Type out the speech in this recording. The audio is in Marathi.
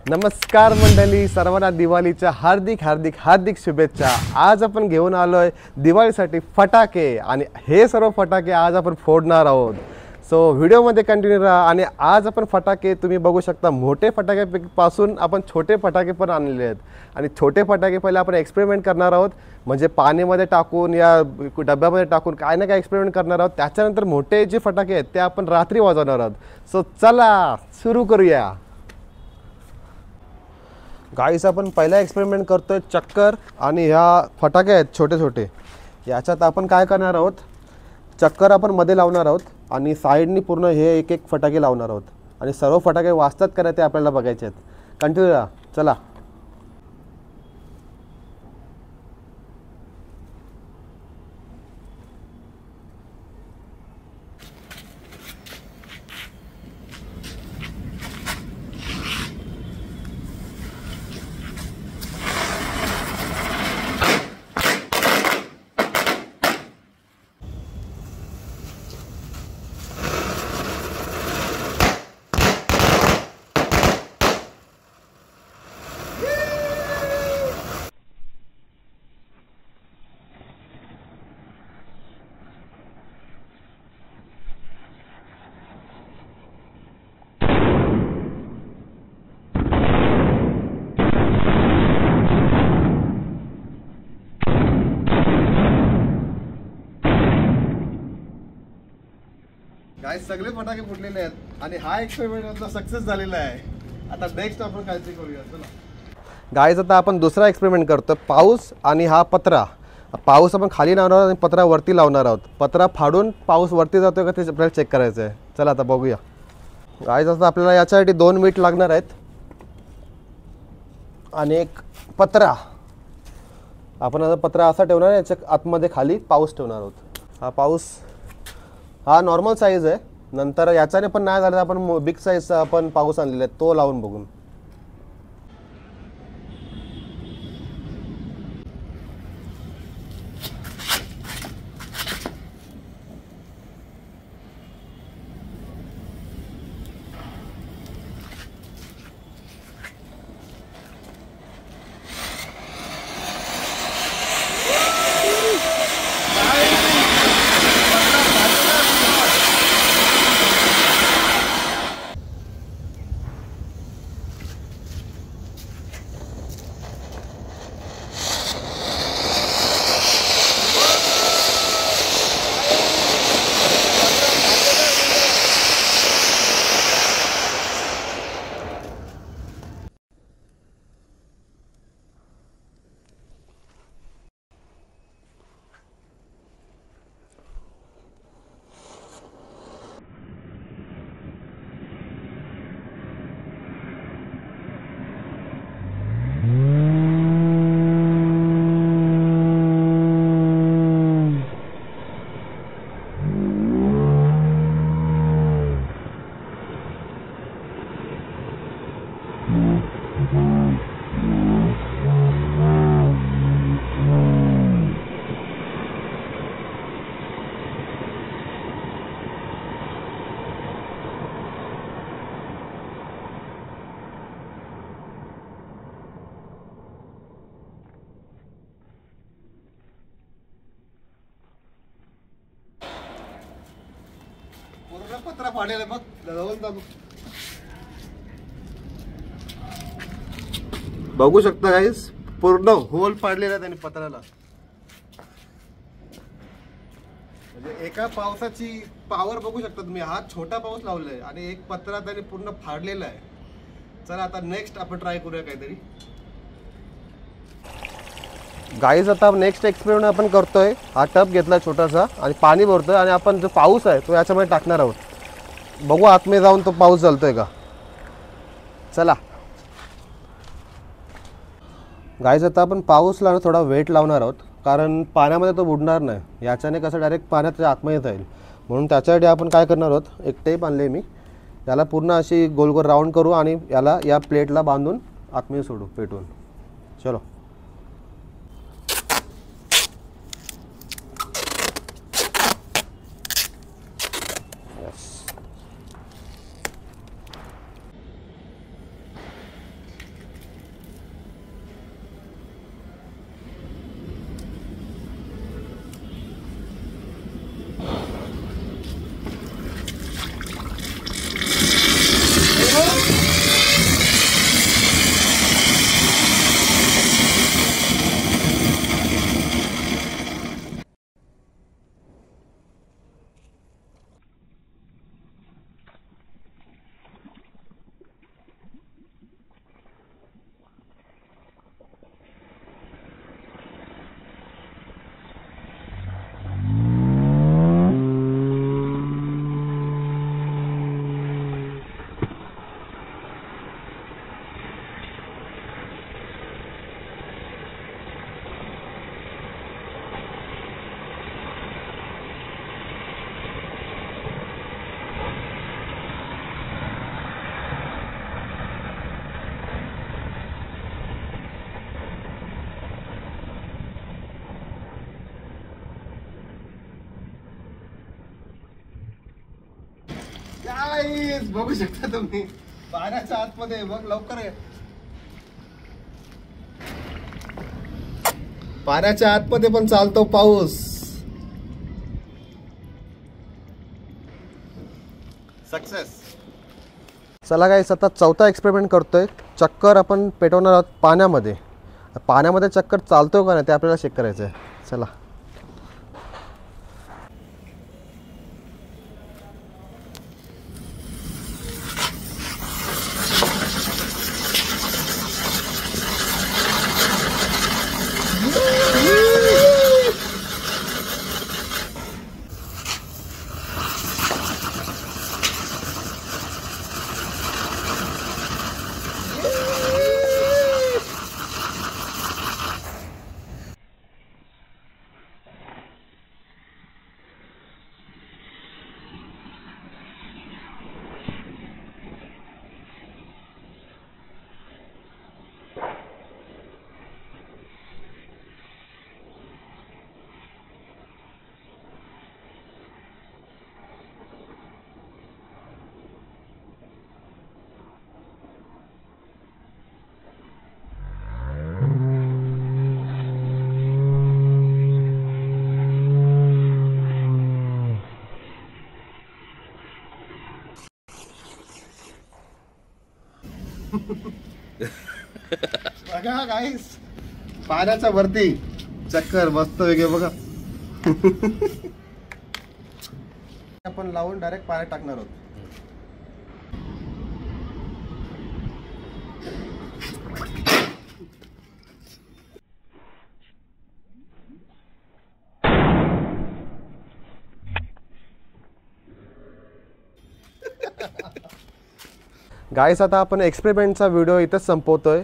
नमस्कार मंडळी, सर्वांना दिवाळीच्या हार्दिक हार्दिक हार्दिक शुभेच्छा। आज आपण घेऊन आलोय दिवाळीसाठी फटाके आणि हे सर्व फटाके आज आपण फोडणार आहोत। सो व्हिडिओमध्ये कंटिन्यू राहा। आणि आज आपण फटाके तुम्ही बघू शकता, मोठे फटाक्यापासून आपण छोटे फटाके पण आणलेले आहेत। आणि छोटे फटाके पहिले आपण एक्सपेरिमेंट करणार आहोत, म्हणजे पाण्यामध्ये टाकून या डब्यामध्ये टाकून काय ना काय एक्सपेरिमेंट करणार आहोत। त्याच्यानंतर मोठे जे फटाके आहेत ते आपण रात्री वाजवणार आहोत। सो चला सुरू करूया। गाईस, आपण पहिला एक्सपेरिमेंट करतोय चक्कर आणि ह्या फटाके आहेत छोटे छोटे। याच्यात आपण काय करणार आहोत, चक्कर आपण मध्ये लावणार आहोत आणि साईडनी पूर्ण हे एक एक फटाके लावणार आहोत आणि सर्व फटाके वाजतात का ते आपल्याला बघायचे आहेत। कंटिन्यू राहा, चला। गाइस, सगळे फटाके फुटलेले आहेत आणि हा एक्सपेरिमेंट आपला सक्सेस झालेला आहे। आता नेक्स्ट आपण काहीतरी करूया, चला। गाइस, आता आपण दुसरा एक्सपेरिमेंट करतो, पाऊस आणि हा पत्रा। पाऊस आपण खाली लावणार आहोत आणि पत्रा वरती लावणार आहोत। पत्रा फाडून पाऊस वरती जातोय का ते आपल्याला चेक करायचं आहे। चला आता बघूया। गाइस, आता आपल्याला याच्यासाठी 2 मीठ लागणार आहेत आणि एक पत्रा। आपण आता पत्रा असा ठेवणार आहे, याच्या आतमध्ये खाली पाऊस ठेवणार आहोत। हा पाऊस हा नॉर्मल साईज आहे। नंतर याच्याने पण नाही झालं आपण बिग साईजचा आपण पाऊस आणलेला आहे, तो लावून बघून। पूर्ण पत्रा फाडलेला बघ, जवळ दाबू बघू शकता गाइस, पूर्ण होल पाडलेला त्याने पत्राला। म्हणजे एका पावसाची पावर बघू शकता तुम्ही। हा छोटा पाऊस लावलाय आणि एक पत्रा त्याने पूर्ण फाडलेला आहे। चला आता नेक्स्ट आपण ट्राय करूया काहीतरी। गाइस, आता नेक्स्ट एक्सपेरिमेंट आपण करतोय। हा टब घेतला छोटासा आणि पाणी भरतोय आणि आपण जो पाऊस आहे तो याच्यामध्ये टाकणार आहोत। बघू आतमध्ये जाऊन तो पाऊस चालतोय का। चला गाइस, आता आपण पाऊस लावून थोडा वेट लावणार आहोत, कारण पाण्यामध्ये तो बुडणार नाही। याच्याने कसं डायरेक्ट पाण्याच्या आतमध्ये जाईल, म्हणून त्याच्यासाठी आपण काय करणार आहोत, एक टेप आणले मी, याला पूर्ण अशी गोल गोल राऊंड करू आणि याला या प्लेटला बांधून आतमध्ये सोडू पेटवून। चलो। गाईस बघू शकता तुम्ही पाण्याच्या आतमध्ये बघ लवकर आहे. पाण्याच्या आतमध्ये पण चालतो पाऊस. सक्सेस. चला गाईस आता चौथा एक्सपेरिमेंट करतोय. चक्कर आपण पेटवणार आहोत पाण्यामध्ये. पाण्यामध्ये चक्कर चालतोय का नाही ते आपल्याला चेक करायचं आहे. चला बघा गाईस पाण्याच्या वरती चक्कर मस्त वेगळे बघा. आपण लावून डायरेक्ट पाण्यात टाकणार आहोत. गाईस आता आपण एक्सपेरिमेंटचा व्हिडिओ इथंच संपवतोय.